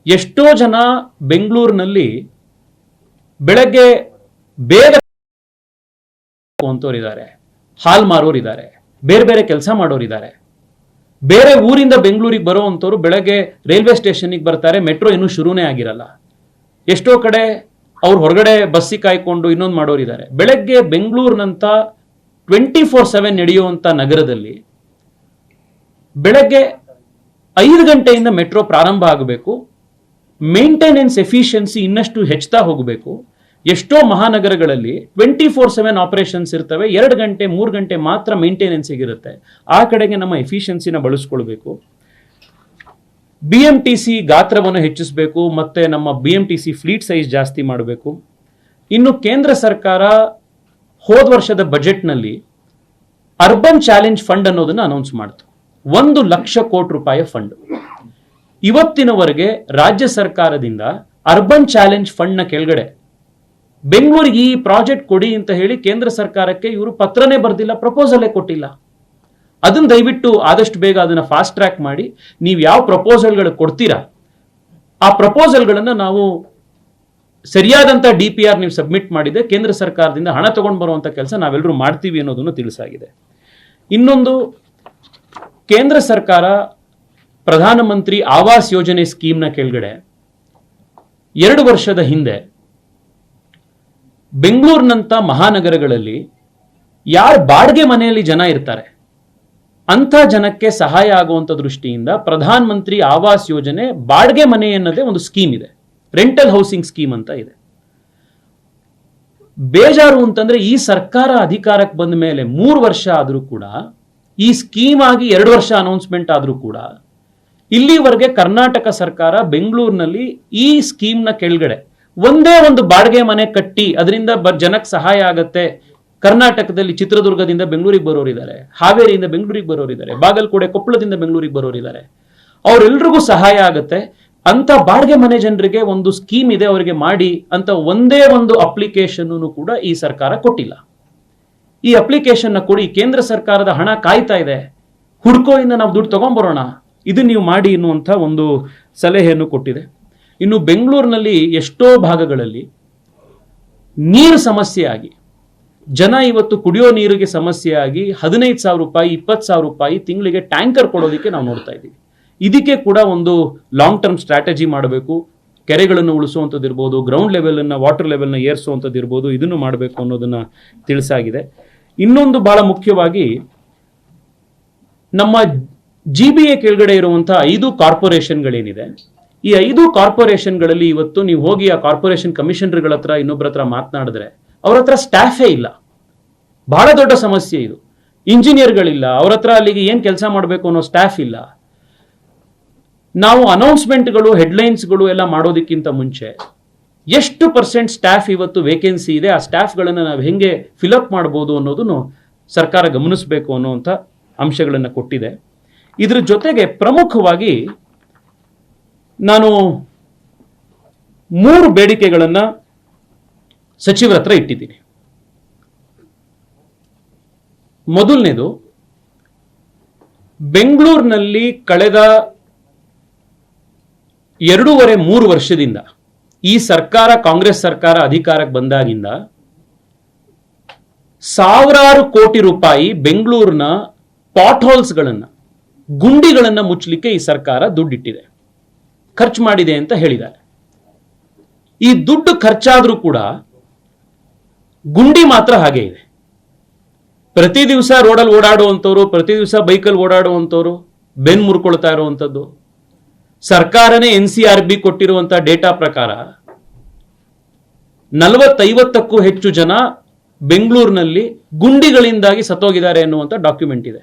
ಎಷ್ಟೋ ಜನ ಬೆಂಗಳೂರಿನಲ್ಲಿ ಬೆಳಗ್ಗೆ ಬೇಗ ಅಂತೋರಿದ್ದಾರೆ, ಹಾಲ್ ಮಾರೋರಿದ್ದಾರೆ, ಬೇರೆ ಬೇರೆ ಕೆಲಸ ಮಾಡೋರಿದ್ದಾರೆ. ಬೇರೆ ಊರಿಂದ ಬೆಂಗಳೂರಿಗೆ ಬರೋ ಅಂಥವ್ರು ಬೆಳಗ್ಗೆ ರೈಲ್ವೆ ಸ್ಟೇಷನ್ಗೆ ಬರ್ತಾರೆ, ಮೆಟ್ರೋ ಇನ್ನೂ ಶುರುನೇ ಆಗಿರಲ್ಲ. ಎಷ್ಟೋ ಕಡೆ ಅವ್ರು ಹೊರಗಡೆ ಬಸ್ಸಿಗೆ ಕಾಯ್ಕೊಂಡು ಇನ್ನೊಂದು ಮಾಡೋರಿದ್ದಾರೆ. ಬೆಳಗ್ಗೆ ಬೆಂಗಳೂರಿನಂತ 24/7 ನಡೆಯುವಂಥ ನಗರದಲ್ಲಿ ಬೆಳಗ್ಗೆ 5 ಗಂಟೆಯಿಂದ ಮೆಟ್ರೋ ಪ್ರಾರಂಭ ಆಗಬೇಕು. ಮೇಂಟೆನೆನ್ಸ್ ಎಫಿಷಿಯನ್ಸಿ ಇನ್ನಷ್ಟು ಹೆಚ್ಚುತ್ತಾ ಹೋಗಬೇಕು. ಎಷ್ಟೋ ಮಹಾನಗರಗಳಲ್ಲಿ 24/7 ಆಪರೇಷನ್ಸ್ ಇರ್ತವೆ, 2 ಗಂಟೆ 3 ಗಂಟೆ ಮಾತ್ರ ಮೇಂಟೆನೆನ್ಸ್ ಇರುತ್ತೆ. ಆ ಕಡೆಗೆ ನಮ್ಮ ಎಫಿಷಿಯನ್ಸಿನ ಬಳಸ್ಕೊಳ್ಬೇಕು. BMTC ಗಾತ್ರವನ್ನು ಹೆಚ್ಚಿಸಬೇಕು, ಮತ್ತೆ ನಮ್ಮ BMTC ಫ್ಲೀಟ್ ಸೈಜ್ ಜಾಸ್ತಿ ಮಾಡಬೇಕು. ಇನ್ನು ಕೇಂದ್ರ ಸರ್ಕಾರ ಹೋದ ವರ್ಷದ ಬಜೆಟ್ನಲ್ಲಿ ಅರ್ಬನ್ ಚಾಲೆಂಜ್ ಫಂಡ್ ಅನ್ನೋದನ್ನು ಅನೌನ್ಸ್ ಮಾಡ್ತು. 1 ಲಕ್ಷ ಕೋಟಿ ರೂಪಾಯಿ ಫಂಡ್. ಇವತ್ತಿನವರೆಗೆ ರಾಜ್ಯ ಸರ್ಕಾರದಿಂದ ಅರ್ಬನ್ ಚಾಲೆಂಜ್ ಫಂಡ್ನ ಕೆಳಗಡೆ ಬೆಂಗಳೂರಿಗೆ ಈ ಪ್ರಾಜೆಕ್ಟ್ ಕೊಡಿ ಅಂತ ಹೇಳಿ ಕೇಂದ್ರ ಸರ್ಕಾರಕ್ಕೆ ಇವರು ಪತ್ರನೇ ಬರೆದಿಲ್ಲ, ಪ್ರಪೋಸಲೇ ಕೊಟ್ಟಿಲ್ಲ. ಅದನ್ನ ದಯವಿಟ್ಟು ಆದಷ್ಟು ಬೇಗ ಅದನ್ನ ಫಾಸ್ಟ್ ಟ್ರ್ಯಾಕ್ ಮಾಡಿ, ನೀವು ಯಾವ ಪ್ರಪೋಸಲ್ಗಳು ಕೊಡ್ತೀರಾ ಆ ಪ್ರಪೋಸಲ್ಗಳನ್ನು ನಾವು ಸರಿಯಾದಂಥ DPR ನೀವು ಸಬ್ಮಿಟ್ ಮಾಡಿದೆ ಕೇಂದ್ರ ಸರ್ಕಾರದಿಂದ ಹಣ ತಗೊಂಡು ಬರುವಂಥ ಕೆಲಸ ನಾವೆಲ್ಲರೂ ಮಾಡ್ತೀವಿ ಅನ್ನೋದನ್ನು ತಿಳಿಸಾಗಿದೆ. ಇನ್ನೊಂದು, ಕೇಂದ್ರ ಸರ್ಕಾರ ಪ್ರಧಾನಮಂತ್ರಿ ಆವಾಸ್ ಯೋಜನೆ ಸ್ಕೀಮ್ನ ಕೆಳಗಡೆ 2 ವರ್ಷದ ಹಿಂದೆ ಬೆಂಗಳೂರಿನಂಥ ಮಹಾನಗರಗಳಲ್ಲಿ ಯಾರು ಬಾಡಿಗೆ ಮನೆಯಲ್ಲಿ ಜನ ಇರ್ತಾರೆ ಅಂಥ ಜನಕ್ಕೆ ಸಹಾಯ ಆಗುವಂಥ ದೃಷ್ಟಿಯಿಂದ ಪ್ರಧಾನ ಮಂತ್ರಿ ಆವಾಸ್ ಯೋಜನೆ ಬಾಡಿಗೆ ಮನೆ ಅನ್ನೋದೇ ಒಂದು ಸ್ಕೀಮ್ ಇದೆ, ರೆಂಟಲ್ ಹೌಸಿಂಗ್ ಸ್ಕೀಮ್ ಅಂತ ಇದೆ. ಬೇಜಾರು ಅಂತಂದ್ರೆ ಈ ಸರ್ಕಾರ ಅಧಿಕಾರಕ್ಕೆ ಬಂದ ಮೇಲೆ 3 ವರ್ಷ ಆದರೂ ಕೂಡ, ಈ ಸ್ಕೀಮ್ ಆಗಿ 2 ವರ್ಷ ಅನೌನ್ಸ್ಮೆಂಟ್ ಆದರೂ ಕೂಡ ಇಲ್ಲಿವರೆಗೆ ಕರ್ನಾಟಕ ಸರ್ಕಾರ ಬೆಂಗಳೂರಿನಲ್ಲಿ ಈ ಸ್ಕೀಮ್ನ ಕೆಳಗಡೆ ಒಂದೇ ಒಂದು ಬಾಡಿಗೆ ಮನೆ ಕಟ್ಟಿ ಅದರಿಂದ ಜನಕ್ಕೆ ಸಹಾಯ ಆಗತ್ತೆ. ಕರ್ನಾಟಕದಲ್ಲಿ ಚಿತ್ರದುರ್ಗದಿಂದ ಬೆಂಗಳೂರಿಗೆ ಬರೋರಿದ್ದಾರೆ, ಹಾವೇರಿಯಿಂದ ಬೆಂಗಳೂರಿಗೆ ಬರೋರಿದ್ದಾರೆ, ಬಾಗಲಕೋಟೆ ಕೊಪ್ಪಳದಿಂದ ಬೆಂಗಳೂರಿಗೆ ಬರೋರಿದ್ದಾರೆ, ಅವರೆಲ್ಲರಿಗೂ ಸಹಾಯ ಆಗತ್ತೆ ಅಂತ ಬಾಡಿಗೆ ಮನೆ ಜನರಿಗೆ ಒಂದು ಸ್ಕೀಮ್ ಇದೆ, ಅವರಿಗೆ ಮಾಡಿ ಅಂತ ಒಂದೇ ಒಂದು ಅಪ್ಲಿಕೇಶನ್ ಕೂಡ ಈ ಸರ್ಕಾರ ಕೊಟ್ಟಿಲ್ಲ. ಈ ಅಪ್ಲಿಕೇಶನ್ ಕೊಡಿ, ಕೇಂದ್ರ ಸರ್ಕಾರದ ಹಣ ಕಾಯ್ತಾ ಇದೆ, ಹುಡ್ಕೋಯಿಂದ ನಾವು ದುಡ್ಡು ತಗೊಂಡ್ಬರೋಣ, ಇದು ನೀವು ಮಾಡಿ ಎನ್ನುವಂಥ ಒಂದು ಸಲಹೆಯನ್ನು ಕೊಟ್ಟಿದೆ. ಇನ್ನು ಬೆಂಗಳೂರಿನಲ್ಲಿ ಎಷ್ಟೋ ಭಾಗಗಳಲ್ಲಿ ನೀರು ಸಮಸ್ಯೆ ಆಗಿ ಜನ ಇವತ್ತು ಕುಡಿಯೋ ನೀರಿಗೆ ಸಮಸ್ಯೆ ಆಗಿ 15,000 ರೂಪಾಯಿ 20,000 ರೂಪಾಯಿ ತಿಂಗಳಿಗೆ ಟ್ಯಾಂಕರ್ ಕೊಡೋದಕ್ಕೆ ನಾವು ನೋಡ್ತಾ ಇದ್ದೀವಿ. ಇದಕ್ಕೆ ಕೂಡ ಒಂದು ಲಾಂಗ್ ಟರ್ಮ್ ಸ್ಟ್ರಾಟಜಿ ಮಾಡಬೇಕು. ಕೆರೆಗಳನ್ನು ಉಳಿಸುವಂಥದ್ದು ಇರ್ಬೋದು, ಗ್ರೌಂಡ್ ಲೆವೆಲನ್ನು ವಾಟರ್ ಲೆವೆಲ್ನ ಏರಿಸುವಂಥದ್ದು ಇರ್ಬೋದು, ಇದನ್ನು ಮಾಡಬೇಕು ಅನ್ನೋದನ್ನು ತಿಳಿಸಾಗಿದೆ. ಇನ್ನೊಂದು ಬಹಳ ಮುಖ್ಯವಾಗಿ, ನಮ್ಮ GBA ಕೆಳಗಡೆ ಇರುವಂಥ 5 ಕಾರ್ಪೊರೇಷನ್ಗಳೇನಿದೆ, ಈ 5 ಕಾರ್ಪೊರೇಷನ್ಗಳಲ್ಲಿ ಇವತ್ತು ನೀವು ಹೋಗಿ ಆ ಕಾರ್ಪೊರೇಷನ್ ಕಮಿಷನರ್ಗಳ ಹತ್ರ ಇನ್ನೊಬ್ಬರ ಹತ್ರ ಮಾತನಾಡಿದ್ರೆ ಅವ್ರ ಹತ್ರ ಸ್ಟಾಫೇ ಇಲ್ಲ. ಬಹಳ ದೊಡ್ಡ ಸಮಸ್ಯೆ ಇದು. ಇಂಜಿನಿಯರ್ಗಳಿಲ್ಲ, ಅವ್ರ ಹತ್ರ ಅಲ್ಲಿಗೆ ಏನು ಕೆಲಸ ಮಾಡಬೇಕು ಅನ್ನೋ ಸ್ಟಾಫ್ ಇಲ್ಲ. ನಾವು ಅನೌನ್ಸ್ಮೆಂಟ್ಗಳು ಹೆಡ್ಲೈನ್ಸ್ಗಳು ಎಲ್ಲ ಮಾಡೋದಕ್ಕಿಂತ ಮುಂಚೆ ಎಷ್ಟು % ಸ್ಟಾಫ್ ಇವತ್ತು ವೇಕೆನ್ಸಿ ಇದೆ, ಆ ಸ್ಟಾಫ್ಗಳನ್ನು ನಾವು ಹೆಂಗೆ ಫಿಲಪ್ ಮಾಡ್ಬೋದು ಅನ್ನೋದನ್ನು ಸರ್ಕಾರ ಗಮನಿಸಬೇಕು ಅನ್ನುವಂಥ ಅಂಶಗಳನ್ನು ಕೊಟ್ಟಿದೆ. ಇದ್ರ ಜೊತೆಗೆ ಪ್ರಮುಖವಾಗಿ ನಾನು 3 ಬೇಡಿಕೆಗಳನ್ನು ಸಚಿವರ ಹತ್ರ ಇಟ್ಟಿದ್ದೀನಿ. ಮೊದಲನೇದು, ಬೆಂಗಳೂರಿನಲ್ಲಿ ಕಳೆದ 2.5-3 ವರ್ಷದಿಂದ ಈ ಸರ್ಕಾರ, ಕಾಂಗ್ರೆಸ್ ಸರ್ಕಾರ ಅಧಿಕಾರಕ್ಕೆ ಬಂದಾಗಿಂದ ಸಾವಿರಾರು ಕೋಟಿ ರೂಪಾಯಿ ಬೆಂಗಳೂರಿನ ಪಾಟ್ ಹೋಲ್ಸ್ಗಳನ್ನು, ಗುಂಡಿಗಳನ್ನು ಮುಚ್ಚಲಿಕ್ಕೆ ಈ ಸರ್ಕಾರ ದುಡ್ಡಿಟ್ಟಿದೆ, ಖರ್ಚು ಮಾಡಿದೆ ಅಂತ ಹೇಳಿದ್ದಾರೆ. ಈ ದುಡ್ಡು ಖರ್ಚಾದ್ರೂ ಕೂಡ ಗುಂಡಿ ಮಾತ್ರ ಹಾಗೆ ಇದೆ. ಪ್ರತಿ ದಿವಸ ರೋಡಲ್ಲಿ ಓಡಾಡುವಂಥವ್ರು, ಪ್ರತಿ ದಿವಸ ಬೈಕಲ್ಲಿ ಓಡಾಡುವಂಥವ್ರು ಬೆನ್ನು ಮುರ್ಕೊಳ್ತಾ ಇರುವಂಥದ್ದು. ಸರ್ಕಾರನೇ NCRB ಕೊಟ್ಟಿರುವಂಥ ಡೇಟಾ ಪ್ರಕಾರ 40-50ಕ್ಕೂ ಹೆಚ್ಚು ಜನ ಬೆಂಗಳೂರಿನಲ್ಲಿ ಗುಂಡಿಗಳಿಂದಾಗಿ ಸತ್ತೋಗಿದ್ದಾರೆ ಎನ್ನುವಂಥ ಡಾಕ್ಯುಮೆಂಟ್ ಇದೆ.